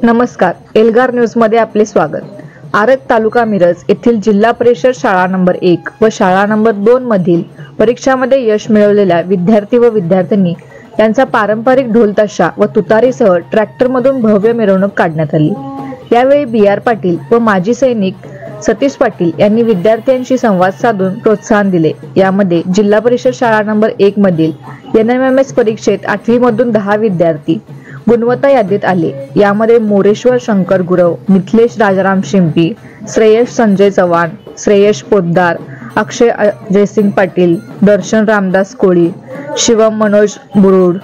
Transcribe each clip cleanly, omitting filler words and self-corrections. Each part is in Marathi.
नमस्कार, एल्गार न्यूज मध्ये आपले स्वागत। आरग तालुका मिरज येथील जिल्हा परिषद शाळा नंबर 1 व शाळा नंबर 2 मधील परीक्षामध्ये यश मिळवलेल्या विद्यार्थी व विद्यार्थिनी यांचा पारंपरिक ढोल ताशा व तुतारीसह ट्रॅक्टरमधून भव्य मिरवणूक काढण्यात आली। यावेळी BR पाटील व माजी सैनिक सतीश पाटील यांनी विद्यार्थ्यांशी संवाद साधून प्रोत्साहन दिले। यामध्ये जिल्हा परिषद शाळा नंबर 1 मधील NMMS परीक्षेत 8वी मधून 10 विद्यार्थी गुणवत्ता यादीत आले। यामध्ये मोरेश्वर शंकर गुरव, मिथिलेश राजाराम शिंपी, श्रेयश संजय चव्हाण, श्रेयश पोद्दार, अक्षय जयसिंग पाटील, दर्शन रामदास कोळी, शिवम मनोज बुरुड,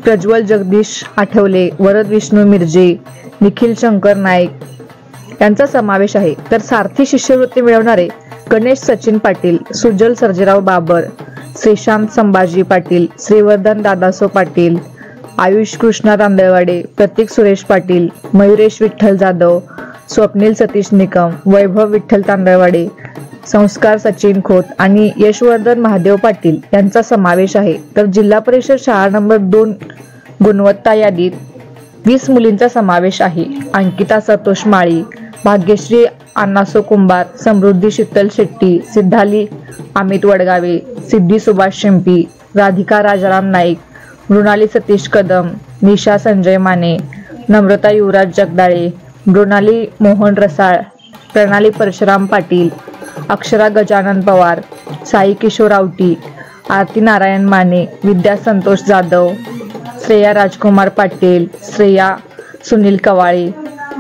प्रज्वल जगदीश आठवले, वरद विष्णू मिर्जे, निखिल शंकर नाईक यांचा समावेश आहे। तर सारथी शिष्यवृत्ती मिळवणारे गणेश सचिन पाटील, सुजल सर्जेराव बाबर, श्रीशांत संभाजी पाटील, श्रीवर्धन दादासो पाटील, आयुष कृष्णा तांदळवाडे, प्रतीक सुरेश पाटील, मयुरेश विठ्ठल जाधव, स्वप्नील सतीश निकम, वैभव विठ्ठल तांदळवाडे, संस्कार सचिन खोत आणि यशवर्धन महादेव पाटील यांचा समावेश आहे। तर जिल्हा परिषद शाळा नंबर 2 गुणवत्ता यादीत 20 मुलींचा समावेश आहे। अंकिता संतोष माळी, भाग्यश्री अण्णासो कुंभार, समृद्धी शीतल शेट्टी, सिद्धाली अमित वडगावे, सिद्धी सुभाष शिंपी, राधिका राजाराम नाईक, मृणाली सतीश कदम, निशा संजय माने, नम्रता युवराज जगदाळे, मृणाली मोहन रसाळ, प्रणाली परशुराम पाटील, अक्षरा गजानन पवार, साई किशोर आवटी, आरती नारायण माने, विद्या संतोष जाधव, श्रेया राजकुमार पाटील, श्रेया सुनील कवाळे।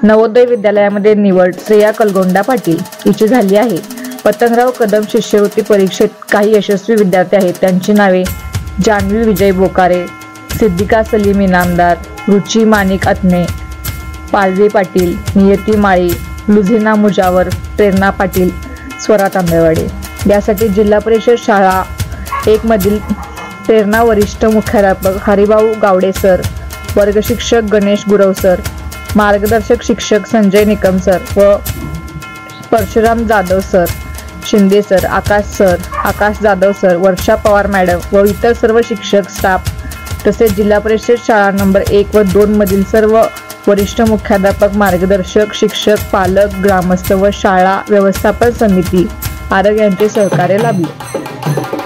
नवोदय विद्यालयामध्ये निवड श्रेया कलगोंडा पाटील हिची झाली आहे। पतंगराव कदम शिष्यवृत्ती परीक्षेत काही यशस्वी विद्यार्थी आहेत। त्यांची नावे जान्हवी विजय बोकारे, सिद्धिका सलीम इनामदार, रुची माणिक अत्ने, पालवी पाटील, नियती माळी, लुझिना मुजावर, प्रेरणा पाटील, स्वरा तांदळवाडे। यासाठी जिल्हा परिषद शाळा 1 मधील प्रेरणा वरिष्ठ मुख्याध्यापक हरिभाऊ गावडे सर, वर्ग शिक्षक गणेश गुरव सर, मार्गदर्शक शिक्षक संजय निकम सर व परशुराम जाधव सर, शिंदे सर, आकाश जाधव सर, वर्षा पवार मॅडम व इतर सर्व शिक्षक स्टाफ तसेच जिल्हा परिषद शाळा नंबर 1 व 2 मधील सर्व वरिष्ठ मुख्याध्यापक, मार्गदर्शक शिक्षक, पालक, ग्रामस्थ व शाळा व्यवस्थापन समिती आरग यांचे सहकार्य लाभले।